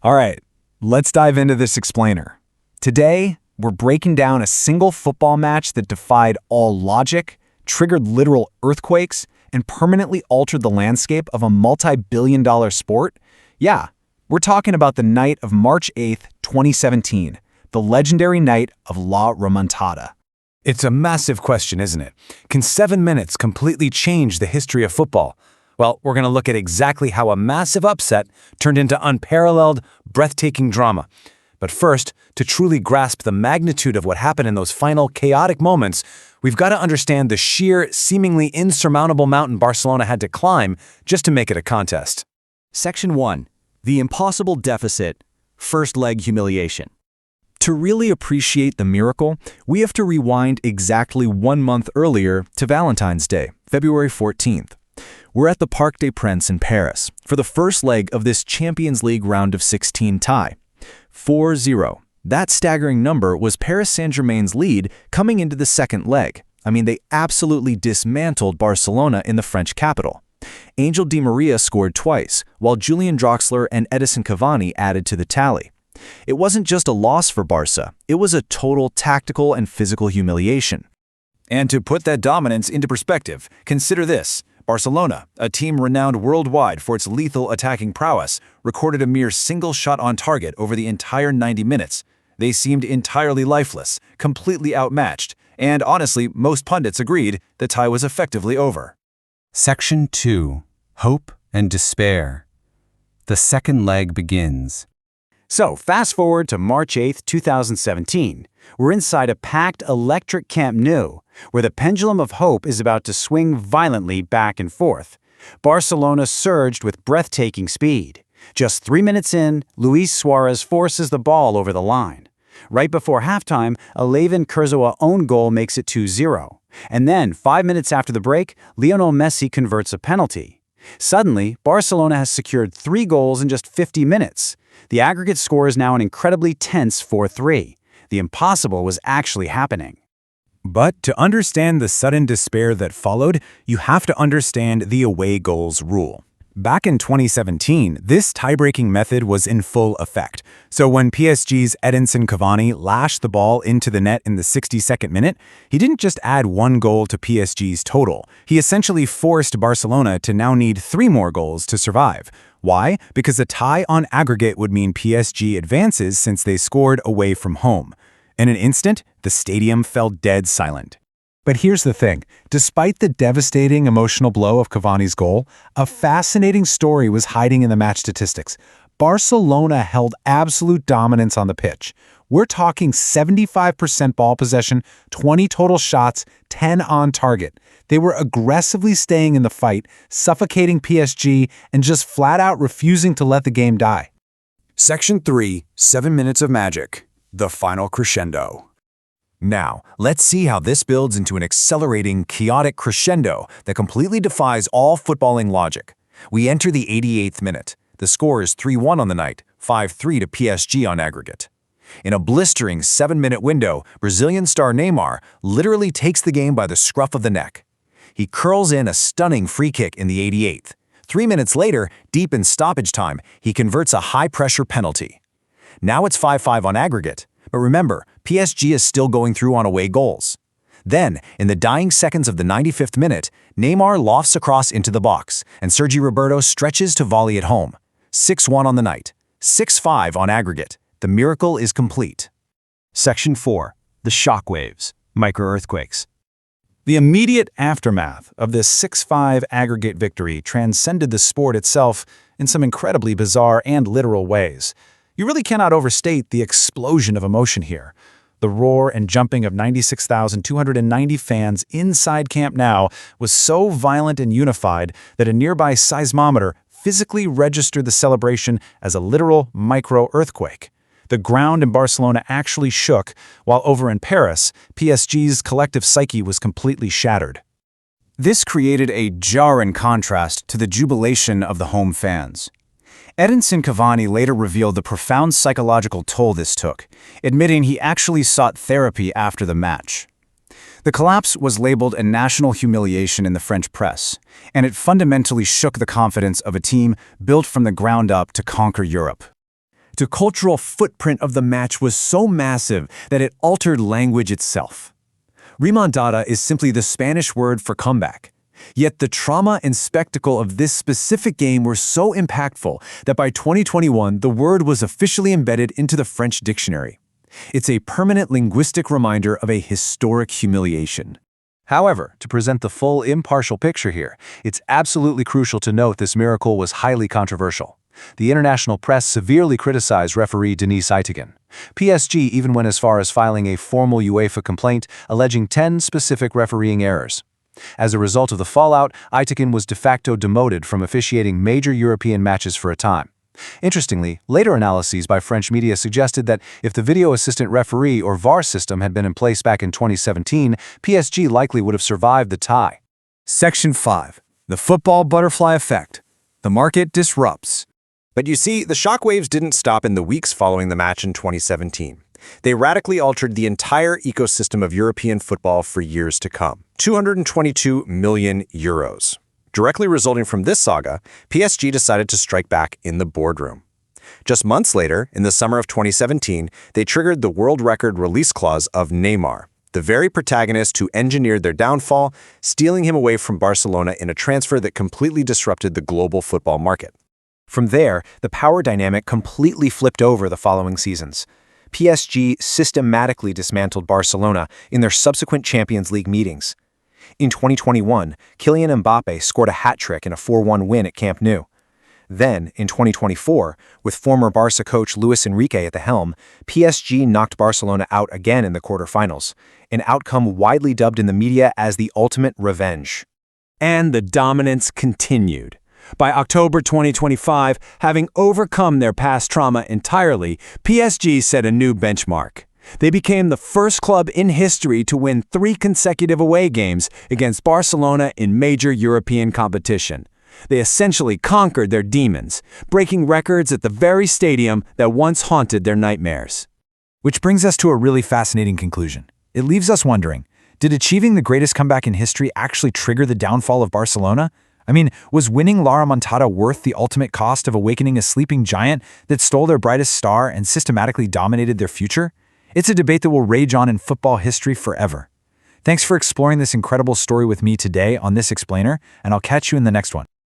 All right, let's dive into this explainer. Today, we're breaking down a single football match that defied all logic, triggered literal earthquakes, and permanently altered the landscape of a multi-billion-dollar sport. Yeah, we're talking about the night of March 8th, 2017, the legendary night of La Remontada. It's a massive question, isn't it? Can 7 minutes completely change the history of football? Well, we're going to look at exactly how a massive upset turned into unparalleled, breathtaking drama. But first, to truly grasp the magnitude of what happened in those final chaotic moments, we've got to understand the sheer, seemingly insurmountable mountain Barcelona had to climb just to make it a contest. Section 1. The impossible deficit. First leg humiliation. To really appreciate the miracle, we have to rewind exactly 1 month earlier to Valentine's Day, February 14th. We're at the Parc des Princes in Paris for the first leg of this Champions League round of 16 tie. 4-0. That staggering number was Paris Saint-Germain's lead coming into the second leg. They absolutely dismantled Barcelona in the French capital. Angel Di Maria scored twice, while Julian Draxler and Edinson Cavani added to the tally. It wasn't just a loss for Barca, it was a total tactical and physical humiliation. And to put that dominance into perspective, consider this. Barcelona, a team renowned worldwide for its lethal attacking prowess, recorded a mere single shot on target over the entire 90 minutes. They seemed entirely lifeless, completely outmatched, and honestly, most pundits agreed the tie was effectively over. Section 2. Hope and Despair. The second leg begins. So, fast forward to March 8th, 2017. We're inside a packed, electric Camp Nou, where the pendulum of hope is about to swing violently back and forth. Barcelona surged with breathtaking speed. Just 3 minutes in, Luis Suarez forces the ball over the line. Right before halftime, a Layvin Kurzawa own goal makes it 2-0. And then, 5 minutes after the break, Lionel Messi converts a penalty. Suddenly, Barcelona has secured 3 goals in just 50 minutes. The aggregate score is now an incredibly tense 4-3. The impossible was actually happening. But to understand the sudden despair that followed, you have to understand the away goals rule. Back in 2017, this tie-breaking method was in full effect. So when PSG's Edinson Cavani lashed the ball into the net in the 62nd minute, he didn't just add 1 goal to PSG's total. He essentially forced Barcelona to now need 3 more goals to survive. Why? Because a tie on aggregate would mean PSG advances since they scored away from home. In an instant, the stadium fell dead silent. But here's the thing. Despite the devastating emotional blow of Cavani's goal, a fascinating story was hiding in the match statistics. Barcelona held absolute dominance on the pitch. We're talking 75% ball possession, 20 total shots, 10 on target. They were aggressively staying in the fight, suffocating PSG, and just flat out refusing to let the game die. Section 3, 7 minutes of magic. The final crescendo. Now, let's see how this builds into an accelerating, chaotic crescendo that completely defies all footballing logic. We enter the 88th minute. The score is 3-1 on the night, 5-3 to PSG on aggregate. In a blistering 7-minute window, Brazilian star Neymar literally takes the game by the scruff of the neck. He curls in a stunning free kick in the 88th. 3 minutes later, deep in stoppage time, he converts a high-pressure penalty. Now it's 5-5 on aggregate. But remember, PSG is still going through on away goals. Then, in the dying seconds of the 95th minute, Neymar lofts a cross into the box, and Sergi Roberto stretches to volley it home. 6-1 on the night. 6-5 on aggregate. The miracle is complete. Section 4. The shockwaves. Micro-earthquakes. The immediate aftermath of this 6-5 aggregate victory transcended the sport itself in some incredibly bizarre and literal ways. You really cannot overstate the explosion of emotion here. The roar and jumping of 96,290 fans inside Camp Nou was so violent and unified that a nearby seismometer physically registered the celebration as a literal micro-earthquake. The ground in Barcelona actually shook, while over in Paris, PSG's collective psyche was completely shattered. This created a jarring contrast to the jubilation of the home fans. Edinson Cavani later revealed the profound psychological toll this took, admitting he actually sought therapy after the match. The collapse was labeled a national humiliation in the French press, and it fundamentally shook the confidence of a team built from the ground up to conquer Europe. The cultural footprint of the match was so massive that it altered language itself. Remontada is simply the Spanish word for comeback. Yet the trauma and spectacle of this specific game were so impactful that by 2021, the word was officially embedded into the French dictionary. It's a permanent linguistic reminder of a historic humiliation. However, to present the full impartial picture here, it's absolutely crucial to note this miracle was highly controversial. The international press severely criticized referee Denis Aitigan. PSG even went as far as filing a formal UEFA complaint alleging 10 specific refereeing errors. As a result of the fallout, Aitigan was de facto demoted from officiating major European matches for a time. Interestingly, later analyses by French media suggested that if the video assistant referee or VAR system had been in place back in 2017, PSG likely would have survived the tie. Section 5. The football butterfly effect. The market disrupts. But you see, the shockwaves didn't stop in the weeks following the match in 2017. They radically altered the entire ecosystem of European football for years to come. 222 million euros. Directly resulting from this saga, PSG decided to strike back in the boardroom. Just months later, in the summer of 2017, they triggered the world record release clause of Neymar, the very protagonist who engineered their downfall, stealing him away from Barcelona in a transfer that completely disrupted the global football market. From there, the power dynamic completely flipped over the following seasons. PSG systematically dismantled Barcelona in their subsequent Champions League meetings. In 2021, Kylian Mbappe scored a hat-trick in a 4-1 win at Camp Nou. Then, in 2024, with former Barca coach Luis Enrique at the helm, PSG knocked Barcelona out again in the quarterfinals, an outcome widely dubbed in the media as the ultimate revenge. And the dominance continued. By October 2025, having overcome their past trauma entirely, PSG set a new benchmark. They became the first club in history to win 3 consecutive away games against Barcelona in major European competition. They essentially conquered their demons, breaking records at the very stadium that once haunted their nightmares. Which brings us to a really fascinating conclusion. It leaves us wondering, did achieving the greatest comeback in history actually trigger the downfall of Barcelona? I mean, was winning La Remontada worth the ultimate cost of awakening a sleeping giant that stole their brightest star and systematically dominated their future? It's a debate that will rage on in football history forever. Thanks for exploring this incredible story with me today on This Explainer, and I'll catch you in the next one.